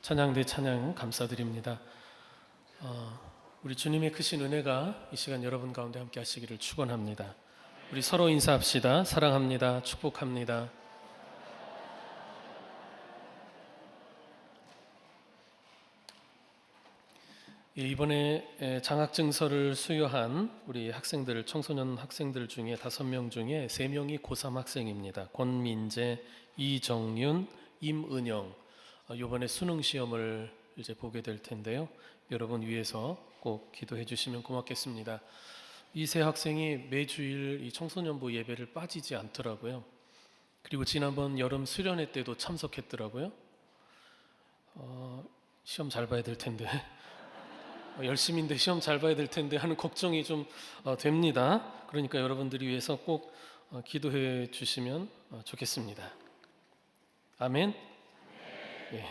찬양대 찬양 감사드립니다. 우리 주님의 크신 은혜가 이 시간 여러분 가운데 함께 하시기를 축원합니다. 우리 서로 인사합시다. 사랑합니다. 축복합니다. 이번에 장학증서를 수여한 우리 학생들, 청소년 학생들 중에 5명 중에 3명이 고3 학생입니다. 권민재, 이정윤, 임은영. 이번에 수능 시험을 이제 보게 될 텐데요. 여러분 위해서 꼭 기도해 주시면 고맙겠습니다. 이 세 학생이 매주일 이 청소년부 예배를 빠지지 않더라고요. 그리고 지난번 여름 수련회 때도 참석했더라고요. 시험 잘 봐야 될 텐데 열심인데 시험 잘 봐야 될 텐데 하는 걱정이 좀 됩니다. 그러니까 여러분들이 위해서 꼭 기도해 주시면 좋겠습니다. 아멘. 예.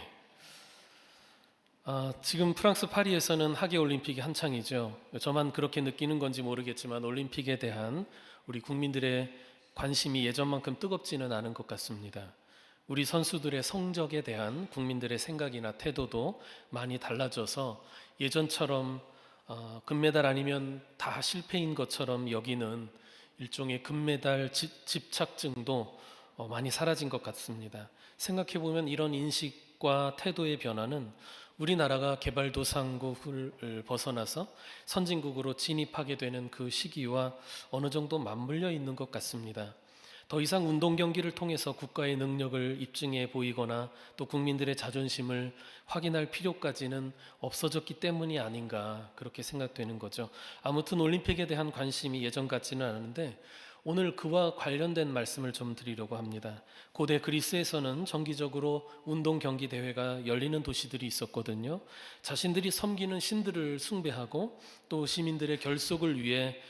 지금 프랑스 파리에서는 하계올림픽이 한창이죠. 저만 그렇게 느끼는 건지 모르겠지만 올림픽에 대한 우리 국민들의 관심이 예전만큼 뜨겁지는 않은 것 같습니다. 우리 선수들의 성적에 대한 국민들의 생각이나 태도도 많이 달라져서 예전처럼 금메달 아니면 다 실패인 것처럼 여기는 일종의 금메달 집착증도 많이 사라진 것 같습니다. 생각해보면 이런 인식과 태도의 변화는 우리나라가 개발도상국을 벗어나서 선진국으로 진입하게 되는 그 시기와 어느 정도 맞물려 있는 것 같습니다. 더 이상 운동 경기를 통해서 국가의 능력을 입증해 보이거나 또 국민들의 자존심을 확인할 필요까지는 없어졌기 때문이 아닌가 그렇게 생각되는 거죠. 아무튼 올림픽에 대한 관심이 예전 같지는 않은데 오늘 그와 관련된 말씀을 좀 드리려고 합니다. 고대 그리스에서는 정기적으로 운동 경기 대회가 열리는 도시들이 있었거든요. 자신들이 섬기는 신들을 숭배하고 또 시민들의 결속을 위해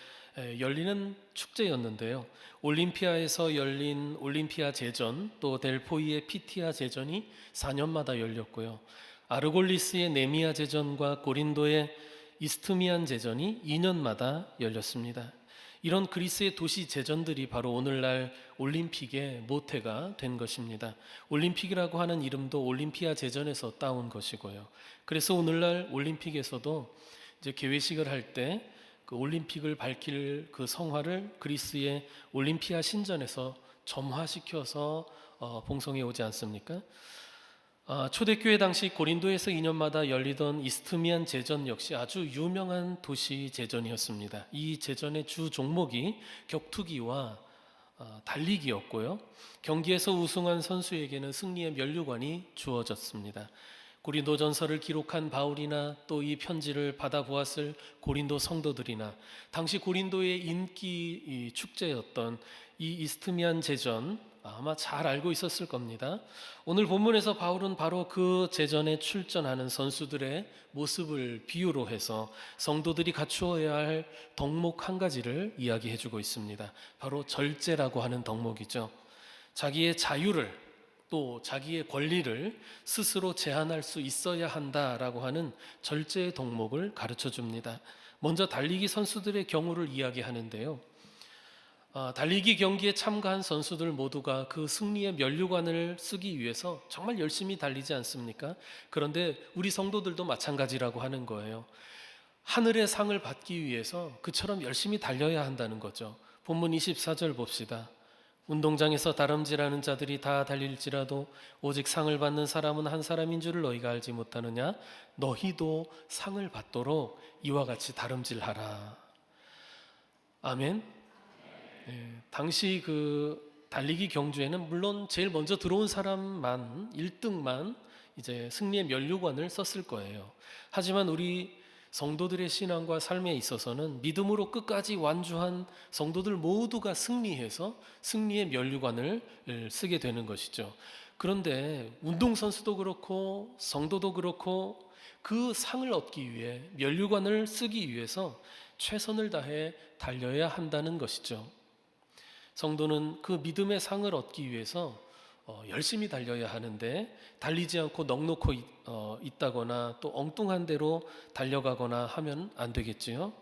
열리는 축제였는데요. 올림피아에서 열린 올림피아 제전, 또 델포이의 피티아 제전이 4년마다 열렸고요. 아르골리스의 네미아 제전과 고린도의 이스트미안 제전이 2년마다 열렸습니다. 이런 그리스의 도시 제전들이 바로 오늘날 올림픽의 모태가 된 것입니다. 올림픽이라고 하는 이름도 올림피아 제전에서 따온 것이고요. 그래서 오늘날 올림픽에서도 이제 개회식을 할 때 그 올림픽을 밝힐 그 성화를 그리스의 올림피아 신전에서 점화시켜서 봉송해 오지 않습니까? 초대교회 당시 고린도에서 2년마다 열리던 이스트미안 제전 역시 아주 유명한 도시 제전이었습니다. 이 제전의 주 종목이 격투기와 달리기였고요. 경기에서 우승한 선수에게는 승리의 면류관이 주어졌습니다. 고린도전서를 기록한 바울이나 또 이 편지를 받아보았을 고린도 성도들이나 당시 고린도의 인기 축제였던 이 이스트미안 제전 아마 잘 알고 있었을 겁니다. 오늘 본문에서 바울은 바로 그 제전에 출전하는 선수들의 모습을 비유로 해서 성도들이 갖추어야 할 덕목 한 가지를 이야기해주고 있습니다. 바로 절제라고 하는 덕목이죠. 자기의 자유를 또 자기의 권리를 스스로 제한할 수 있어야 한다라고 하는 절제의 덕목을 가르쳐 줍니다. 먼저 달리기 선수들의 경우를 이야기하는데요. 달리기 경기에 참가한 선수들 모두가 그 승리의 면류관을 쓰기 위해서 정말 열심히 달리지 않습니까? 그런데 우리 성도들도 마찬가지라고 하는 거예요. 하늘의 상을 받기 위해서 그처럼 열심히 달려야 한다는 거죠. 본문 24절 봅시다. 운동장에서 다름질하는 자들이 다 달릴지라도 오직 상을 받는 사람은 한 사람인 줄을 너희가 알지 못하느냐? 너희도 상을 받도록 이와 같이 다름질하라. 아멘. 당시 그 달리기 경주에는 물론 제일 먼저 들어온 사람만 1등만 이제 승리의 면류관을 썼을 거예요. 하지만 우리 성도들의 신앙과 삶에 있어서는 믿음으로 끝까지 완주한 성도들 모두가 승리해서 승리의 면류관을 쓰게 되는 것이죠. 그런데 운동선수도 그렇고 성도도 그렇고 그 상을 얻기 위해 면류관을 쓰기 위해서 최선을 다해 달려야 한다는 것이죠. 성도는 그 믿음의 상을 얻기 위해서 열심히 달려야 하는데 달리지 않고 넋놓고 있다거나 또 엉뚱한 대로 달려가거나 하면 안 되겠지요.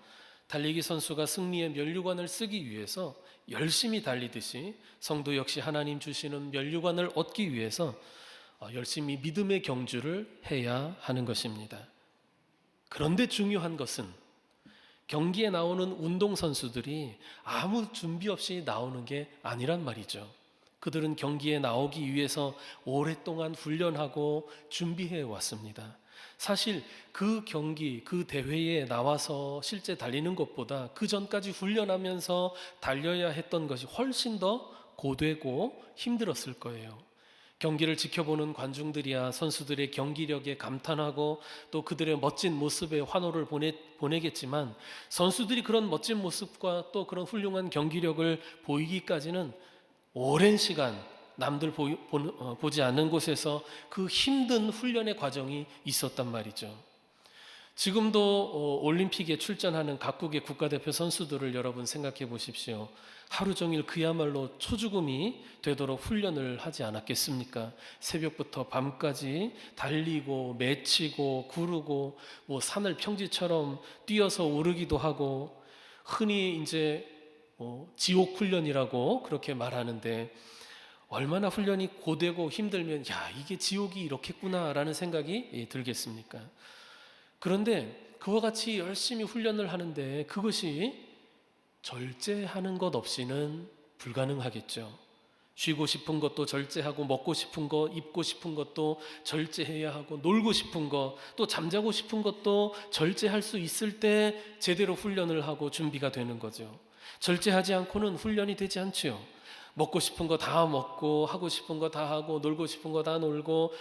달리기 선수가 승리의 면류관을 쓰기 위해서 열심히 달리듯이 성도 역시 하나님 주시는 면류관을 얻기 위해서 열심히 믿음의 경주를 해야 하는 것입니다. 그런데 중요한 것은 경기에 나오는 운동선수들이 아무 준비 없이 나오는 게 아니란 말이죠. 그들은 경기에 나오기 위해서 오랫동안 훈련하고 준비해 왔습니다. 사실 그 경기, 그 대회에 나와서 실제 달리는 것보다 그 전까지 훈련하면서 달려야 했던 것이 훨씬 더 고되고 힘들었을 거예요. 경기를 지켜보는 관중들이야 선수들의 경기력에 감탄하고 또 그들의 멋진 모습에 환호를 보내겠지만, 선수들이 그런 멋진 모습과 또 그런 훌륭한 경기력을 보이기까지는 오랜 시간 남들 보지 않는 곳에서 그 힘든 훈련의 과정이 있었단 말이죠. 지금도 올림픽에 출전하는 각국의 국가대표 선수들을 여러분 생각해 보십시오. 하루 종일 그야말로 초죽음이 되도록 훈련을 하지 않았겠습니까? 새벽부터 밤까지 달리고 맺히고 구르고 산을 평지처럼 뛰어서 오르기도 하고, 흔히 이제 지옥 훈련이라고 그렇게 말하는데, 얼마나 훈련이 고되고 힘들면 이게 지옥이 이렇겠구나라는 생각이 들겠습니까? 그런데 그와 같이 열심히 훈련을 하는데 그것이 절제하는 것 없이는 불가능하겠죠. 쉬고 싶은 것도 절제하고, 먹고 싶은 거, 입고 싶은 것도 절제해야 하고, 놀고 싶은 거, 또 잠자고 싶은 것도 절제할 수 있을 때 제대로 훈련을 하고 준비가 되는 거죠. 절제하지 않고는 훈련이 되지 않지요. 먹고 싶은 거 다 먹고, 하고 싶은 거 다 하고, 놀고 싶은 거 다 놀고,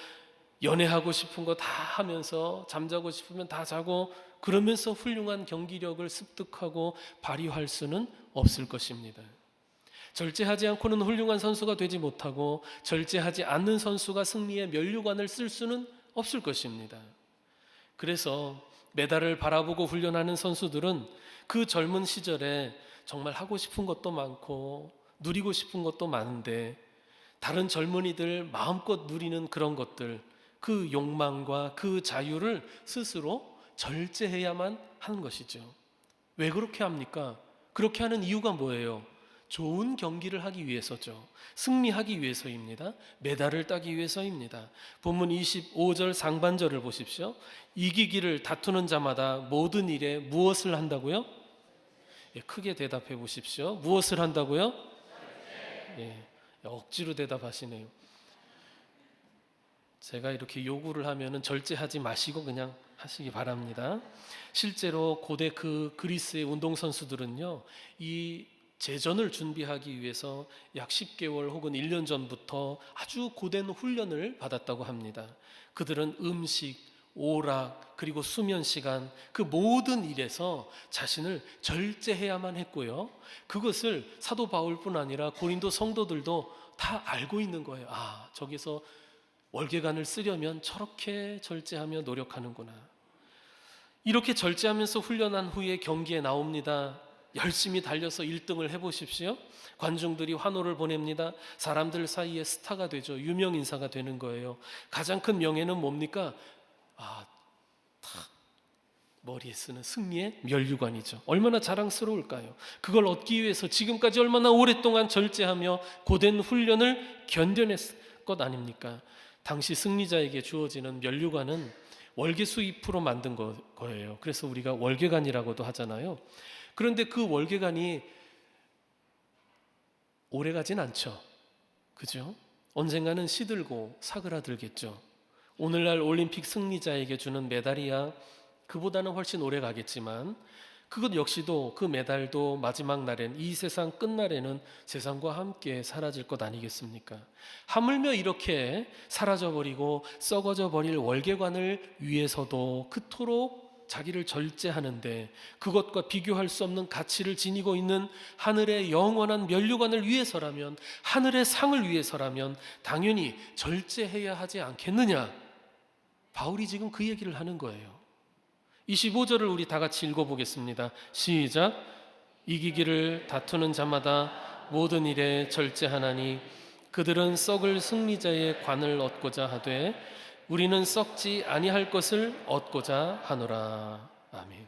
연애하고 싶은 거 다 하면서, 잠자고 싶으면 다 자고, 그러면서 훌륭한 경기력을 습득하고 발휘할 수는 없을 것입니다. 절제하지 않고는 훌륭한 선수가 되지 못하고, 절제하지 않는 선수가 승리의 면류관을 쓸 수는 없을 것입니다. 그래서 메달을 바라보고 훈련하는 선수들은 그 젊은 시절에 정말 하고 싶은 것도 많고 누리고 싶은 것도 많은데, 다른 젊은이들 마음껏 누리는 그런 것들, 그 욕망과 그 자유를 스스로 절제해야만 하는 것이죠. 왜 그렇게 합니까? 그렇게 하는 이유가 뭐예요? 좋은 경기를 하기 위해서죠. 승리하기 위해서입니다. 메달을 따기 위해서입니다. 본문 25절 상반절을 보십시오. 이기기를 다투는 자마다 모든 일에 무엇을 한다고요? 크게 대답해 보십시오. 무엇을 한다고요? 억지로 대답하시네요. 제가 이렇게 요구를 하면은 절제하지 마시고 그냥 하시기 바랍니다. 실제로 고대 그 그리스의 운동선수들은요, 이 제전을 준비하기 위해서 약 10개월 혹은 1년 전부터 아주 고된 훈련을 받았다고 합니다. 그들은 음식, 오락, 그리고 수면 시간, 그 모든 일에서 자신을 절제해야만 했고요. 그것을 사도 바울뿐 아니라 고린도 성도들도 다 알고 있는 거예요. 저기서 월계관을 쓰려면 저렇게 절제하며 노력하는구나. 이렇게 절제하면서 훈련한 후에 경기에 나옵니다. 열심히 달려서 1등을 해보십시오. 관중들이 환호를 보냅니다. 사람들 사이에 스타가 되죠. 유명인사가 되는 거예요. 가장 큰 명예는 뭡니까? 머리에 쓰는 승리의 면류관이죠. 얼마나 자랑스러울까요? 그걸 얻기 위해서 지금까지 얼마나 오랫동안 절제하며 고된 훈련을 견뎌냈을 것 아닙니까? 당시 승리자에게 주어지는 면류관은 월계수 잎으로 만든 거예요. 그래서 우리가 월계관이라고도 하잖아요. 그런데 그 월계관이 오래가진 않죠. 그죠? 언젠가는 시들고 사그라들겠죠. 오늘날 올림픽 승리자에게 주는 메달이야 그보다는 훨씬 오래 가겠지만, 그것 역시도, 그 메달도 마지막 날엔, 이 세상 끝날에는 세상과 함께 사라질 것 아니겠습니까? 하물며 이렇게 사라져버리고 썩어져 버릴 월계관을 위해서도 그토록 자기를 절제하는데, 그것과 비교할 수 없는 가치를 지니고 있는 하늘의 영원한 면류관을 위해서라면, 하늘의 상을 위해서라면 당연히 절제해야 하지 않겠느냐? 바울이 지금 그 얘기를 하는 거예요. 25절을 우리 다 같이 읽어보겠습니다. 시작. 이기기를 다투는 자마다 모든 일에 절제하나니 그들은 썩을 승리자의 관을 얻고자 하되 우리는 썩지 아니할 것을 얻고자 하노라. 아멘.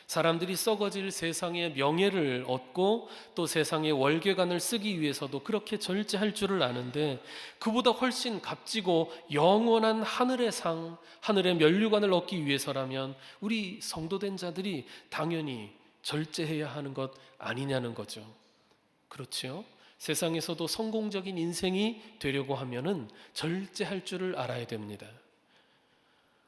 사람들이 썩어질 세상의 명예를 얻고 또 세상의 월계관을 쓰기 위해서도 그렇게 절제할 줄을 아는데, 그보다 훨씬 값지고 영원한 하늘의 상, 하늘의 면류관을 얻기 위해서라면 우리 성도된 자들이 당연히 절제해야 하는 것 아니냐는 거죠. 그렇지요? 세상에서도 성공적인 인생이 되려고 하면은 절제할 줄을 알아야 됩니다.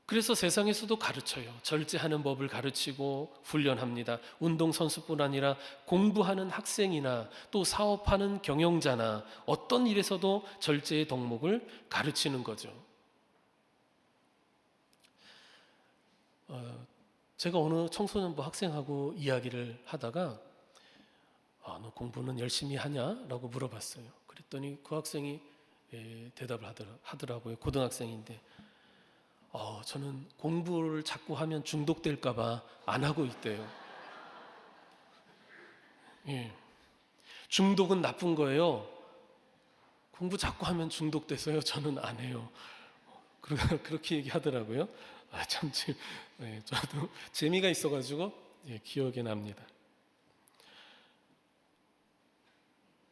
그래서 세상에서도 가르쳐요. 절제하는 법을 가르치고 훈련합니다. 운동선수뿐 아니라 공부하는 학생이나 또 사업하는 경영자나 어떤 일에서도 절제의 덕목을 가르치는 거죠. 제가 어느 청소년부 학생하고 이야기를 하다가 너 공부는 열심히 하냐? 라고 물어봤어요. 그랬더니 그 학생이 대답을 하더라고요. 고등학생인데 저는 공부를 자꾸 하면 중독될까 봐 안 하고 있대요. 예. 중독은 나쁜 거예요. 공부 자꾸 하면 중독돼서요. 저는 안 해요. 그렇게 얘기하더라고요. 참, 저도 재미가 있어가지고 기억에 납니다.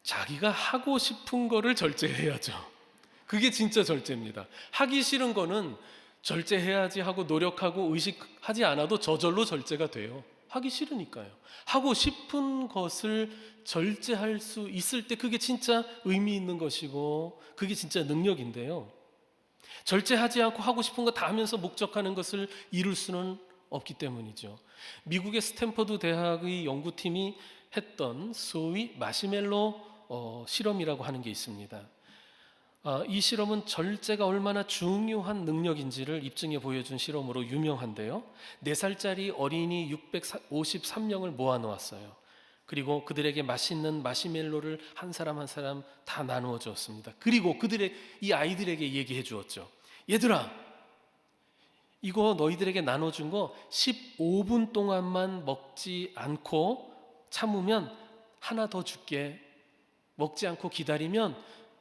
자기가 하고 싶은 거를 절제해야죠. 그게 진짜 절제입니다. 하기 싫은 거는 절제해야지 하고 노력하고 의식하지 않아도 저절로 절제가 돼요. 하기 싫으니까요. 하고 싶은 것을 절제할 수 있을 때 그게 진짜 의미 있는 것이고 그게 진짜 능력인데요. 절제하지 않고 하고 싶은 거 다 하면서 목적하는 것을 이룰 수는 없기 때문이죠. 미국의 스탠퍼드 대학의 연구팀이 했던 소위 마시멜로 실험이라고 하는 게 있습니다. 이 실험은 절제가 얼마나 중요한 능력인지를 입증해 보여준 실험으로 유명한데요. 4살짜리 어린이 653명을 모아놓았어요. 그리고 그들에게 맛있는 마시멜로를 한 사람 한 사람 다 나누어 주었습니다. 그리고 이 아이들에게 얘기해 주었죠. 얘들아, 이거 너희들에게 나눠준 거 15분 동안만 먹지 않고 참으면 하나 더 줄게. 먹지 않고 기다리면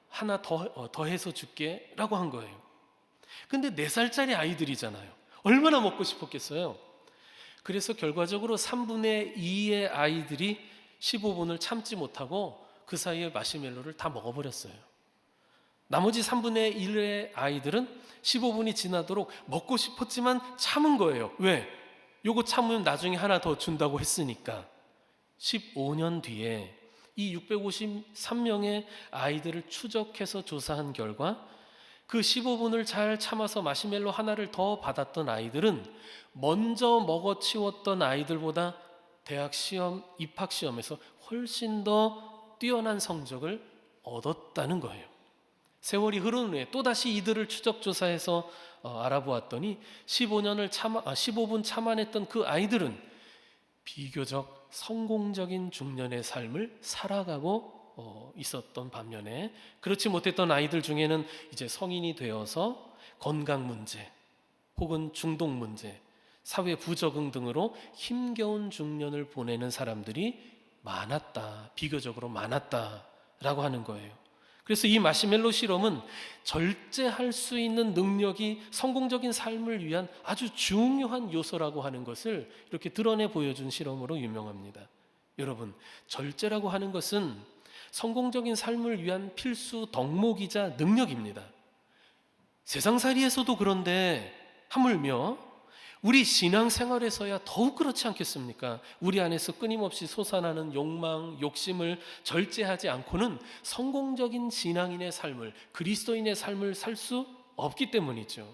하나 더 해서 줄게 라고 한 거예요. 근데 4살짜리 아이들이잖아요. 얼마나 먹고 싶었겠어요. 그래서 결과적으로 3분의 2의 아이들이 15분을 참지 못하고 그 사이에 마시멜로를 다 먹어버렸어요. 나머지 3분의 1의 아이들은 15분이 지나도록 먹고 싶었지만 참은 거예요. 왜? 요거 참으면 나중에 하나 더 준다고 했으니까. 15년 뒤에 이 653명의 아이들을 추적해서 조사한 결과 그 15분을 잘 참아서 마시멜로 하나를 더 받았던 아이들은 먼저 먹어치웠던 아이들보다 대학 시험, 입학 시험에서 훨씬 더 뛰어난 성적을 얻었다는 거예요. 세월이 흐른 후에 또다시 이들을 추적 조사해서 알아보았더니 15분 참아냈던 그 아이들은 비교적 성공적인 중년의 삶을 살아가고 있었던 반면에 그렇지 못했던 아이들 중에는 이제 성인이 되어서 건강 문제 혹은 중독 문제, 사회 부적응 등으로 힘겨운 중년을 보내는 사람들이 많았다, 비교적으로 많았다라고 하는 거예요. 그래서 이 마시멜로 실험은 절제할 수 있는 능력이 성공적인 삶을 위한 아주 중요한 요소라고 하는 것을 이렇게 드러내 보여준 실험으로 유명합니다. 여러분, 절제라고 하는 것은 성공적인 삶을 위한 필수 덕목이자 능력입니다. 세상살이에서도 그런데 하물며 우리 신앙생활에서야 더욱 그렇지 않겠습니까? 우리 안에서 끊임없이 솟아나는 욕망, 욕심을 절제하지 않고는 성공적인 신앙인의 삶을, 그리스도인의 삶을 살 수 없기 때문이죠.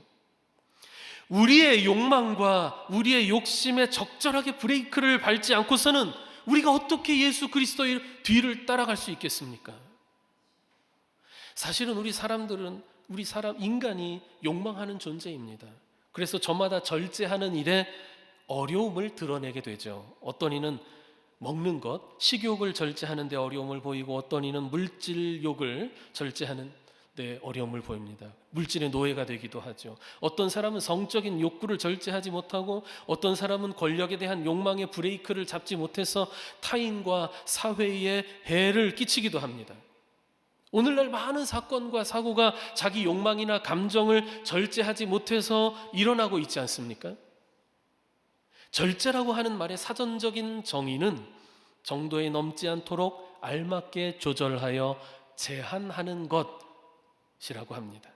우리의 욕망과 우리의 욕심에 적절하게 브레이크를 밟지 않고서는 우리가 어떻게 예수 그리스도의 뒤를 따라갈 수 있겠습니까? 사실은 인간이 욕망하는 존재입니다. 그래서 저마다 절제하는 일에 어려움을 드러내게 되죠. 어떤 이는 먹는 것, 식욕을 절제하는 데 어려움을 보이고 어떤 이는 물질욕을 절제하는 데 어려움을 보입니다. 물질의 노예가 되기도 하죠. 어떤 사람은 성적인 욕구를 절제하지 못하고 어떤 사람은 권력에 대한 욕망의 브레이크를 잡지 못해서 타인과 사회에 해를 끼치기도 합니다. 오늘날 많은 사건과 사고가 자기 욕망이나 감정을 절제하지 못해서 일어나고 있지 않습니까? 절제라고 하는 말의 사전적인 정의는 정도에 넘지 않도록 알맞게 조절하여 제한하는 것이라고 합니다.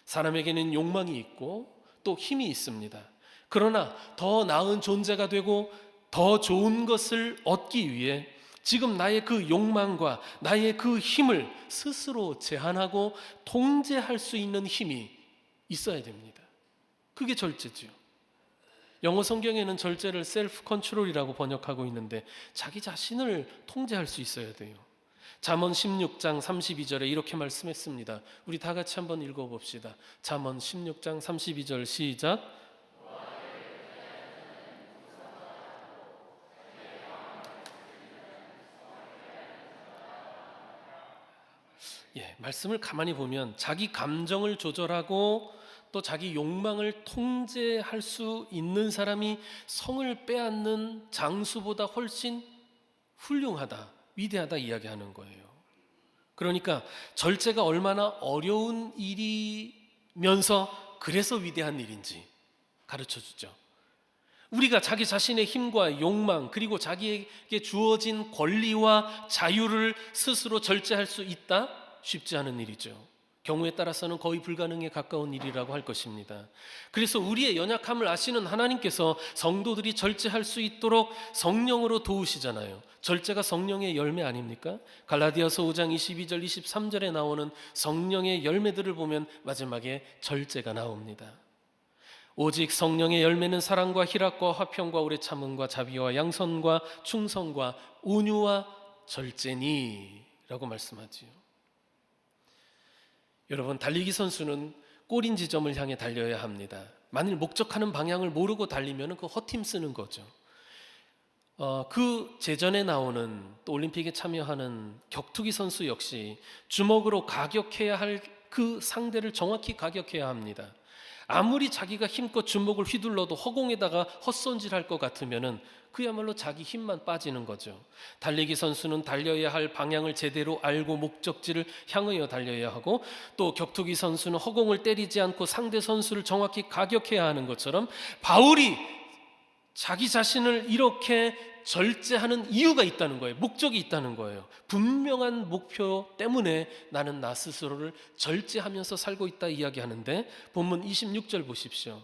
사람에게는 욕망이 있고 또 힘이 있습니다. 그러나 더 나은 존재가 되고 더 좋은 것을 얻기 위해 지금 나의 그 욕망과 나의 그 힘을 스스로 제한하고 통제할 수 있는 힘이 있어야 됩니다. 그게 절제지요. 영어 성경에는 절제를 셀프 컨트롤이라고 번역하고 있는데 자기 자신을 통제할 수 있어야 돼요. 잠언 16장 32절에 이렇게 말씀했습니다. 우리 다 같이 한번 읽어봅시다. 잠언 16장 32절 시작. 말씀을 가만히 보면 자기 감정을 조절하고 또 자기 욕망을 통제할 수 있는 사람이 성을 빼앗는 장수보다 훨씬 훌륭하다, 위대하다 이야기하는 거예요. 그러니까 절제가 얼마나 어려운 일이면서 그래서 위대한 일인지 가르쳐 주죠. 우리가 자기 자신의 힘과 욕망 그리고 자기에게 주어진 권리와 자유를 스스로 절제할 수 있다? 쉽지 않은 일이죠. 경우에 따라서는 거의 불가능에 가까운 일이라고 할 것입니다. 그래서 우리의 연약함을 아시는 하나님께서 성도들이 절제할 수 있도록 성령으로 도우시잖아요. 절제가 성령의 열매 아닙니까? 갈라디아서 5장 22절 23절에 나오는 성령의 열매들을 보면 마지막에 절제가 나옵니다. 오직 성령의 열매는 사랑과 희락과 화평과 오래 참음과 자비와 양선과 충성과 온유와 절제니 라고 말씀하지요. 여러분, 달리기 선수는 골인 지점을 향해 달려야 합니다. 만일 목적하는 방향을 모르고 달리면 그 헛힘 쓰는 거죠. 그 제전에 나오는 또 올림픽에 참여하는 격투기 선수 역시 주먹으로 가격해야 할 그 상대를 정확히 가격해야 합니다. 아무리 자기가 힘껏 주먹을 휘둘러도 허공에다가 헛손질할 것 같으면은 그야말로 자기 힘만 빠지는 거죠. 달리기 선수는 달려야 할 방향을 제대로 알고 목적지를 향하여 달려야 하고 또 격투기 선수는 허공을 때리지 않고 상대 선수를 정확히 가격해야 하는 것처럼 바울이 자기 자신을 이렇게 절제하는 이유가 있다는 거예요. 목적이 있다는 거예요. 분명한 목표 때문에 나는 나 스스로를 절제하면서 살고 있다 이야기하는데 본문 26절 보십시오.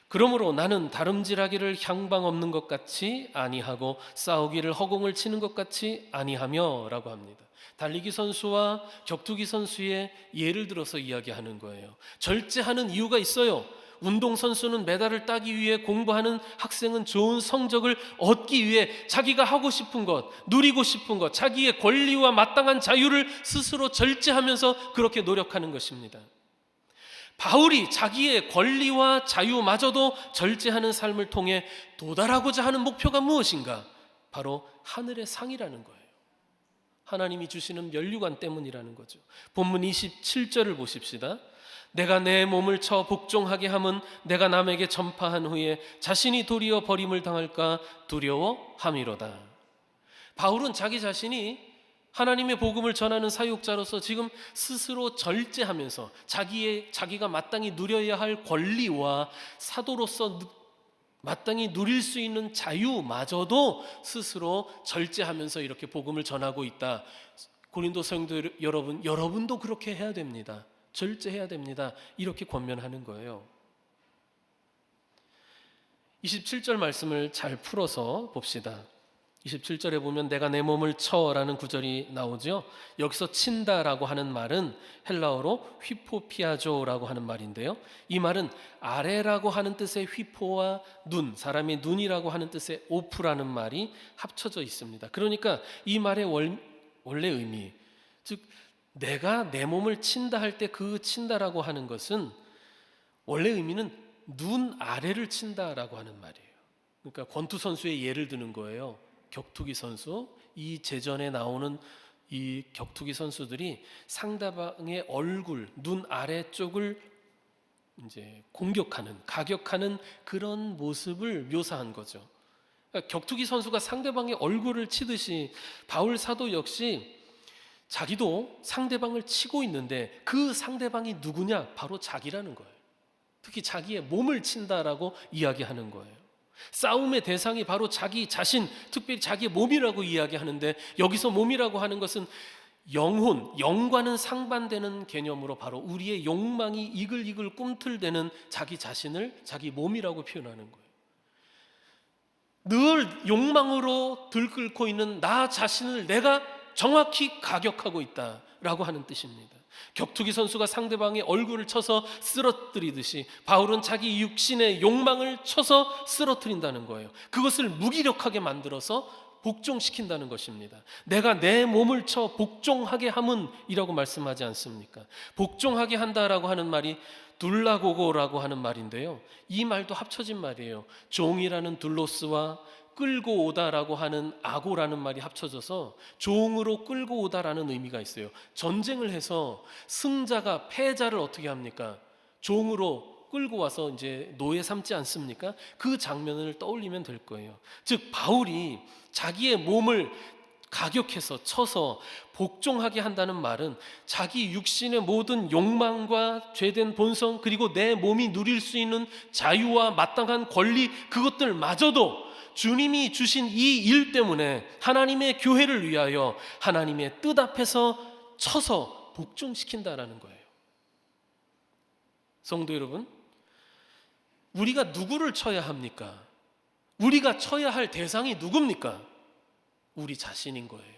그러므로 나는 다름질하기를 향방 없는 것 같이 아니하고 싸우기를 허공을 치는 것 같이 아니하며 라고 합니다. 달리기 선수와 격투기 선수의 예를 들어서 이야기하는 거예요. 절제하는 이유가 있어요. 운동선수는 메달을 따기 위해 공부하는 학생은 좋은 성적을 얻기 위해 자기가 하고 싶은 것, 누리고 싶은 것, 자기의 권리와 마땅한 자유를 스스로 절제하면서 그렇게 노력하는 것입니다. 바울이 자기의 권리와 자유마저도 절제하는 삶을 통해 도달하고자 하는 목표가 무엇인가? 바로 하늘의 상이라는 거예요. 하나님이 주시는 면류관 때문이라는 거죠. 본문 27절을 보십시다. 내가 내 몸을 쳐 복종하게 함은 내가 남에게 전파한 후에 자신이 도리어 버림을 당할까 두려워함이로다. 바울은 자기 자신이 하나님의 복음을 전하는 사역자로서 지금 스스로 절제하면서 자기가 마땅히 누려야 할 권리와 사도로서 마땅히 누릴 수 있는 자유마저도 스스로 절제하면서 이렇게 복음을 전하고 있다. 고린도 성도 여러분도 그렇게 해야 됩니다. 절제해야 됩니다. 이렇게 권면하는 거예요. 27절 말씀을 잘 풀어서 봅시다. 27절에 보면 내가 내 몸을 쳐라는 구절이 나오죠. 여기서 친다라고 하는 말은 헬라어로 휘포피아조라고 하는 말인데요. 이 말은 아래라고 하는 뜻의 휘포와 눈, 사람의 눈이라고 하는 뜻의 오프라는 말이 합쳐져 있습니다. 그러니까 이 말의 원래 의미, 즉 내가 내 몸을 친다 할 때 그 친다라고 하는 것은 원래 의미는 눈 아래를 친다라고 하는 말이에요. 그러니까 권투 선수의 예를 드는 거예요. 격투기 선수, 이 제전에 나오는 이 격투기 선수들이 상대방의 얼굴, 눈 아래쪽을 이제 공격하는, 가격하는 그런 모습을 묘사한 거죠. 그러니까 격투기 선수가 상대방의 얼굴을 치듯이 바울 사도 역시 자기도 상대방을 치고 있는데 그 상대방이 누구냐? 바로 자기라는 거예요. 특히 자기의 몸을 친다라고 이야기하는 거예요. 싸움의 대상이 바로 자기 자신, 특별히 자기의 몸이라고 이야기하는데, 여기서 몸이라고 하는 것은 영혼, 영과는 상반되는 개념으로 바로 우리의 욕망이 이글이글 꿈틀대는 자기 자신을 자기 몸이라고 표현하는 거예요. 늘 욕망으로 들끓고 있는 나 자신을 내가 정확히 가격하고 있다라고 하는 뜻입니다. 격투기 선수가 상대방의 얼굴을 쳐서 쓰러뜨리듯이 바울은 자기 육신의 욕망을 쳐서 쓰러뜨린다는 거예요. 그것을 무기력하게 만들어서 복종시킨다는 것입니다. 내가 내 몸을 쳐 복종하게 함은이라고 말씀하지 않습니까? 복종하게 한다라고 하는 말이 둘라고고라고 하는 말인데요, 이 말도 합쳐진 말이에요. 종이라는 둘로스와 끌고 오다라고 하는 아고라는 말이 합쳐져서 종으로 끌고 오다라는 의미가 있어요. 전쟁을 해서 승자가 패자를 어떻게 합니까? 종으로 끌고 와서 이제 노예 삼지 않습니까? 그 장면을 떠올리면 될 거예요. 즉 바울이 자기의 몸을 가격해서 쳐서 복종하게 한다는 말은 자기 육신의 모든 욕망과 죄된 본성, 그리고 내 몸이 누릴 수 있는 자유와 마땅한 권리, 그것들마저도 주님이 주신 이 일 때문에 하나님의 교회를 위하여 하나님의 뜻 앞에서 쳐서 복종시킨다라는 거예요. 성도 여러분, 우리가 누구를 쳐야 합니까? 우리가 쳐야 할 대상이 누굽니까? 우리 자신인 거예요.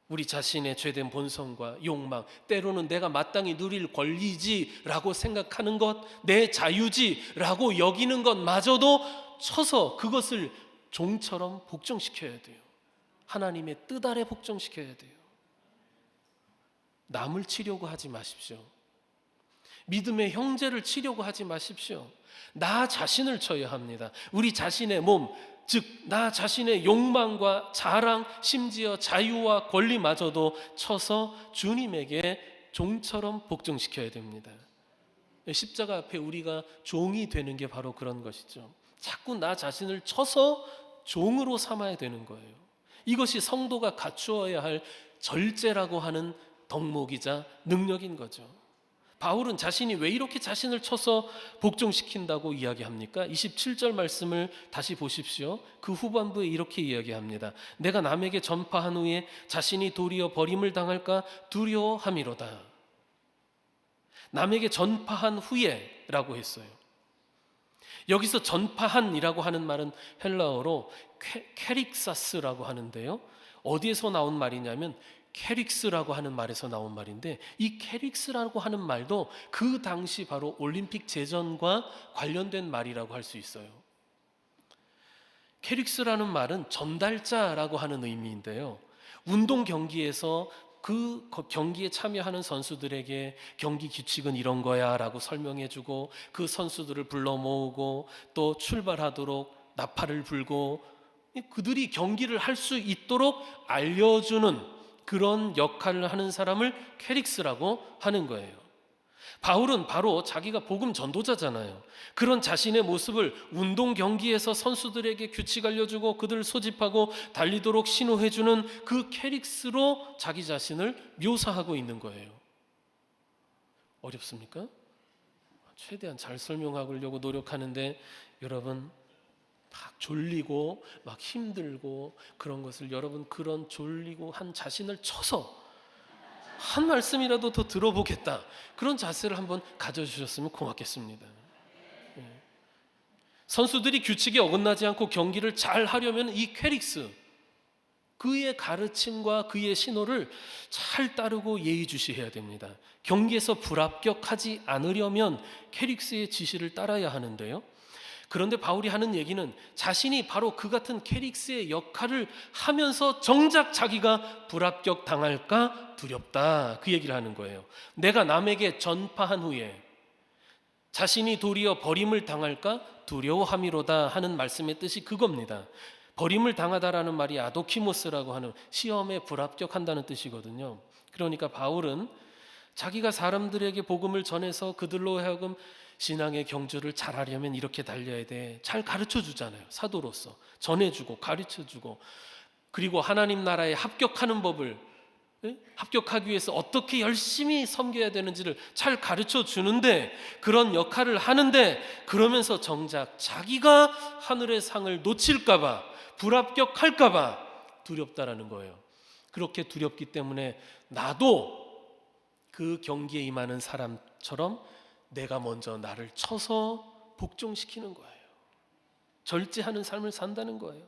우리 자신의 죄된 본성과 욕망, 때로는 내가 마땅히 누릴 권리지라고 생각하는 것, 내 자유지라고 여기는 것마저도 쳐서 그것을 종처럼 복종시켜야 돼요. 하나님의 뜻 아래 복종시켜야 돼요. 남을 치려고 하지 마십시오. 믿음의 형제를 치려고 하지 마십시오. 나 자신을 쳐야 합니다. 우리 자신의 몸, 즉 나 자신의 욕망과 자랑, 심지어 자유와 권리마저도 쳐서 주님에게 종처럼 복종시켜야 됩니다. 십자가 앞에 우리가 종이 되는 게 바로 그런 것이죠. 자꾸 나 자신을 쳐서 종으로 삼아야 되는 거예요. 이것이 성도가 갖추어야 할 절제라고 하는 덕목이자 능력인 거죠. 바울은 자신이 왜 이렇게 자신을 쳐서 복종시킨다고 이야기합니까? 27절 말씀을 다시 보십시오. 그 후반부에 이렇게 이야기합니다. 내가 남에게 전파한 후에 자신이 도리어 버림을 당할까 두려워함이로다. 남에게 전파한 후에 라고 했어요. 여기서 전파한이라고 하는 말은 헬라어로 캐릭사스라고 하는데요, 어디에서 나온 말이냐면 캐릭스라고 하는 말에서 나온 말인데, 이 캐릭스라고 하는 말도 그 당시 바로 올림픽 제전과 관련된 말이라고 할 수 있어요. 캐릭스라는 말은 전달자라고 하는 의미인데요, 운동 경기에서 그 경기에 참여하는 선수들에게 경기 규칙은 이런 거야 라고 설명해주고, 그 선수들을 불러 모으고 또 출발하도록 나팔을 불고 그들이 경기를 할 수 있도록 알려주는 그런 역할을 하는 사람을 캐릭스라고 하는 거예요. 바울은 바로 자기가 복음 전도자잖아요. 그런 자신의 모습을 운동 경기에서 선수들에게 규칙 알려주고 그들을 소집하고 달리도록 신호해주는 그 캐릭스로 자기 자신을 묘사하고 있는 거예요. 어렵습니까? 최대한 잘 설명하려고 노력하는데 여러분 막 졸리고 막 힘들고 그런 것을, 여러분 그런 졸리고 한 자신을 쳐서 한 말씀이라도 더 들어보겠다, 그런 자세를 한번 가져주셨으면 고맙겠습니다. 선수들이 규칙에 어긋나지 않고 경기를 잘 하려면 이 캐릭스, 그의 가르침과 그의 신호를 잘 따르고 예의주시해야 됩니다. 경기에서 불합격하지 않으려면 캐릭스의 지시를 따라야 하는데요, 그런데 바울이 하는 얘기는 자신이 바로 그 같은 캐릭스의 역할을 하면서 정작 자기가 불합격 당할까 두렵다, 그 얘기를 하는 거예요. 내가 남에게 전파한 후에 자신이 도리어 버림을 당할까 두려워함이로다 하는 말씀의 뜻이 그겁니다. 버림을 당하다라는 말이 아도키모스라고 하는 시험에 불합격한다는 뜻이거든요. 그러니까 바울은 자기가 사람들에게 복음을 전해서 그들로 하여금 신앙의 경주를 잘하려면 이렇게 달려야 돼, 잘 가르쳐 주잖아요. 사도로서 전해주고 가르쳐 주고, 그리고 하나님 나라에 합격하는 법을 합격하기 위해서 어떻게 열심히 섬겨야 되는지를 잘 가르쳐 주는데, 그런 역할을 하는데, 그러면서 정작 자기가 하늘의 상을 놓칠까봐, 불합격할까봐 두렵다라는 거예요. 그렇게 두렵기 때문에 나도 그 경기에 임하는 사람처럼 내가 먼저 나를 쳐서 복종시키는 거예요. 절제하는 삶을 산다는 거예요.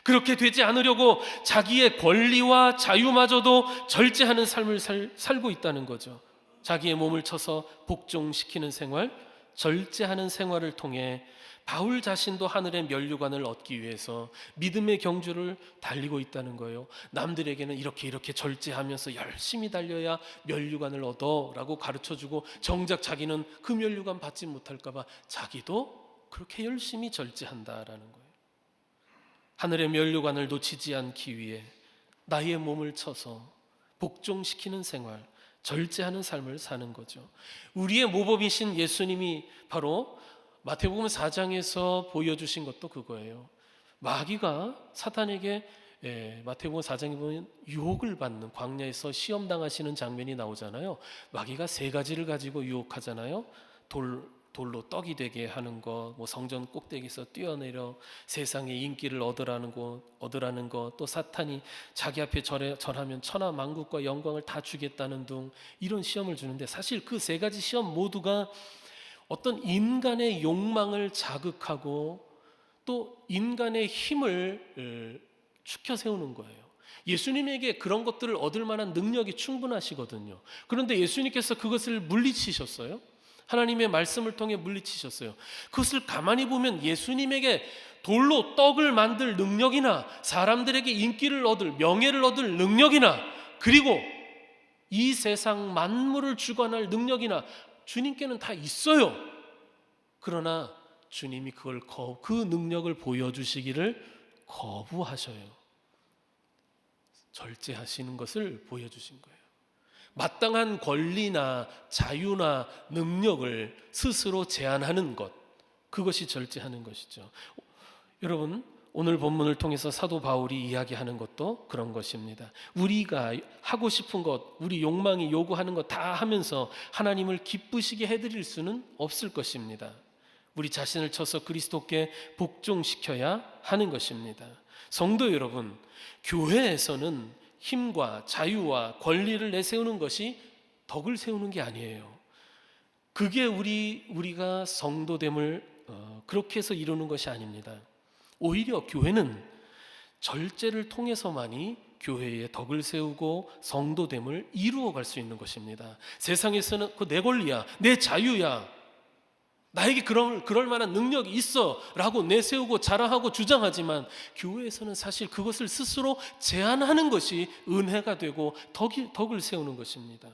그렇게 되지 않으려고 자기의 권리와 자유마저도 절제하는 삶을 살고 있다는 거죠. 자기의 몸을 쳐서 복종시키는 생활, 절제하는 생활을 통해 바울 자신도 하늘의 면류관을 얻기 위해서 믿음의 경주를 달리고 있다는 거예요. 남들에게는 이렇게 절제하면서 열심히 달려야 면류관을 얻어라고 가르쳐주고, 정작 자기는 그 면류관 받지 못할까 봐 자기도 그렇게 열심히 절제한다라는 거예요. 하늘의 면류관을 놓치지 않기 위해 나의 몸을 쳐서 복종시키는 생활, 절제하는 삶을 사는 거죠. 우리의 모범이신 예수님이 바로 마태복음 4장에서 보여주신 것도 그거예요. 마귀가 사탄에게 마태복음 4장에 보면 유혹을 받는, 광야에서 시험 당하시는 장면이 나오잖아요. 마귀가 세 가지를 가지고 유혹하잖아요. 돌로 떡이 되게 하는 것, 성전 꼭대기에서 뛰어내려 세상의 인기를 얻으라는 것, 또 사탄이 자기 앞에 절하면 천하 만국과 영광을 다 주겠다는 등 이런 시험을 주는데, 사실 그 세 가지 시험 모두가 어떤 인간의 욕망을 자극하고 또 인간의 힘을 축혀 세우는 거예요. 예수님에게 그런 것들을 얻을 만한 능력이 충분하시거든요. 그런데 예수님께서 그것을 물리치셨어요. 하나님의 말씀을 통해 물리치셨어요. 그것을 가만히 보면 예수님에게 돌로 떡을 만들 능력이나 사람들에게 인기를 얻을, 명예를 얻을 능력이나, 그리고 이 세상 만물을 주관할 능력이나 주님께는 다 있어요. 그러나 주님이 그 능력을 보여주시기를 거부하셔요. 절제하시는 것을 보여주신 거예요. 마땅한 권리나 자유나 능력을 스스로 제한하는 것, 그것이 절제하는 것이죠. 여러분, 오늘 본문을 통해서 사도 바울이 이야기하는 것도 그런 것입니다. 우리가 하고 싶은 것, 우리 욕망이 요구하는 것 다 하면서 하나님을 기쁘시게 해드릴 수는 없을 것입니다. 우리 자신을 쳐서 그리스도께 복종시켜야 하는 것입니다. 성도 여러분, 교회에서는 힘과 자유와 권리를 내세우는 것이 덕을 세우는 게 아니에요. 그게 우리가 성도됨을 그렇게 해서 이루는 것이 아닙니다. 오히려 교회는 절제를 통해서만이 교회의 덕을 세우고 성도됨을 이루어갈 수 있는 것입니다. 세상에서는 그 내 권리야, 내 자유야, 나에게 그럴 만한 능력이 있어 라고 내세우고 자랑하고 주장하지만, 교회에서는 사실 그것을 스스로 제한하는 것이 은혜가 되고 덕을 세우는 것입니다.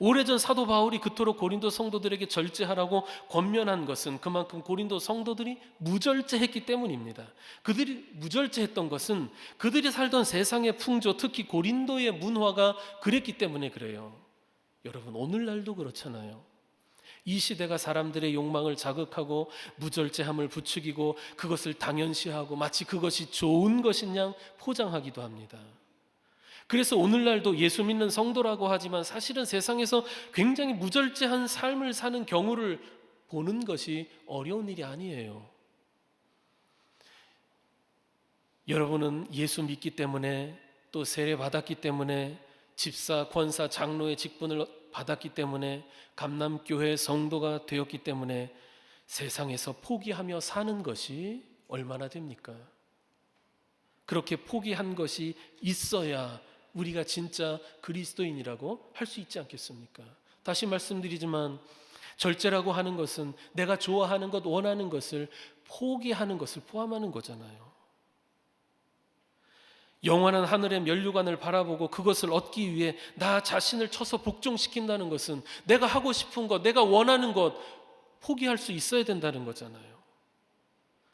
오래전 사도 바울이 그토록 고린도 성도들에게 절제하라고 권면한 것은 그만큼 고린도 성도들이 무절제했기 때문입니다. 그들이 무절제했던 것은 그들이 살던 세상의 풍조, 특히 고린도의 문화가 그랬기 때문에 그래요. 여러분, 오늘날도 그렇잖아요. 이 시대가 사람들의 욕망을 자극하고 무절제함을 부추기고 그것을 당연시하고 마치 그것이 좋은 것인 양 포장하기도 합니다. 그래서 오늘날도 예수 믿는 성도라고 하지만 사실은 세상에서 굉장히 무절제한 삶을 사는 경우를 보는 것이 어려운 일이 아니에요. 여러분은 예수 믿기 때문에, 또 세례 받았기 때문에, 집사, 권사, 장로의 직분을 받았기 때문에, 감남교회 성도가 되었기 때문에 세상에서 포기하며 사는 것이 얼마나 됩니까? 그렇게 포기한 것이 있어야 우리가 진짜 그리스도인이라고 할 수 있지 않겠습니까? 다시 말씀드리지만, 절제라고 하는 것은 내가 좋아하는 것, 원하는 것을 포기하는 것을 포함하는 거잖아요. 영원한 하늘의 면류관을 바라보고 그것을 얻기 위해 나 자신을 쳐서 복종시킨다는 것은 내가 하고 싶은 것, 내가 원하는 것 포기할 수 있어야 된다는 거잖아요.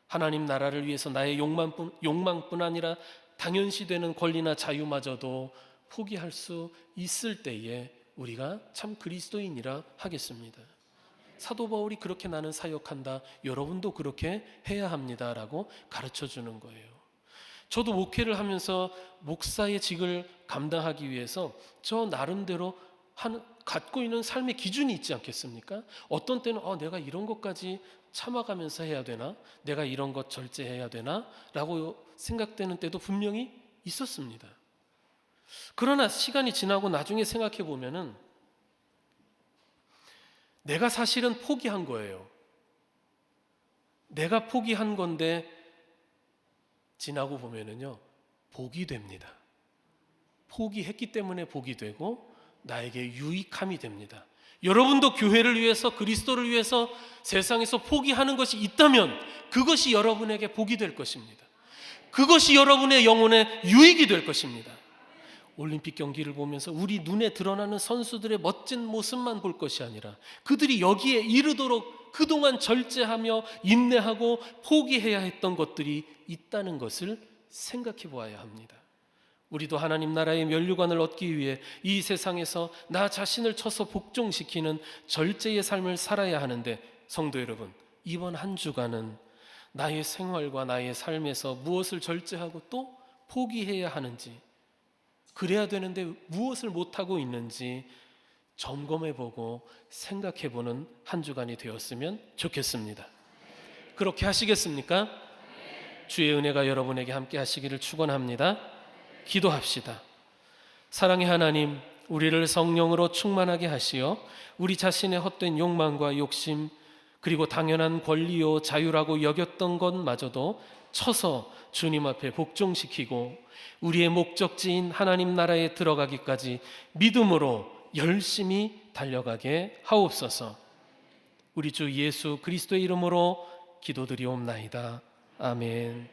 하나님 나라를 위해서 나의 욕망뿐 아니라 당연시되는 권리나 자유마저도 포기할 수 있을 때에 우리가 참 그리스도인이라 하겠습니다. 사도 바울이 그렇게 나는 사역한다, 여러분도 그렇게 해야 합니다라고 가르쳐 주는 거예요. 저도 목회를 하면서 목사의 직을 감당하기 위해서 저 나름대로 갖고 있는 삶의 기준이 있지 않겠습니까? 어떤 때는 내가 이런 것까지 참아가면서 해야 되나? 내가 이런 것 절제해야 되나? 라고 생각되는 때도 분명히 있었습니다. 그러나 시간이 지나고 나중에 생각해 보면은 내가 사실은 포기한 거예요. 내가 포기한 건데 지나고 보면은요, 복이 됩니다. 포기했기 때문에 복이 되고 나에게 유익함이 됩니다. 여러분도 교회를 위해서, 그리스도를 위해서 세상에서 포기하는 것이 있다면 그것이 여러분에게 복이 될 것입니다. 그것이 여러분의 영혼에 유익이 될 것입니다. 올림픽 경기를 보면서 우리 눈에 드러나는 선수들의 멋진 모습만 볼 것이 아니라 그들이 여기에 이르도록 그동안 절제하며 인내하고 포기해야 했던 것들이 있다는 것을 생각해 보아야 합니다. 우리도 하나님 나라의 면류관을 얻기 위해 이 세상에서 나 자신을 쳐서 복종시키는 절제의 삶을 살아야 하는데, 성도 여러분, 이번 한 주간은 나의 생활과 나의 삶에서 무엇을 절제하고 또 포기해야 하는지, 그래야 되는데 무엇을 못하고 있는지 점검해보고 생각해보는 한 주간이 되었으면 좋겠습니다. 그렇게 하시겠습니까? 주의 은혜가 여러분에게 함께 하시기를 축원합니다. 기도합시다. 사랑의 하나님, 우리를 성령으로 충만하게 하시어 우리 자신의 헛된 욕망과 욕심, 그리고 당연한 권리요 자유라고 여겼던 것마저도 쳐서 주님 앞에 복종시키고 우리의 목적지인 하나님 나라에 들어가기까지 믿음으로 열심히 달려가게 하옵소서. 우리 주 예수 그리스도의 이름으로 기도드리옵나이다. 아멘.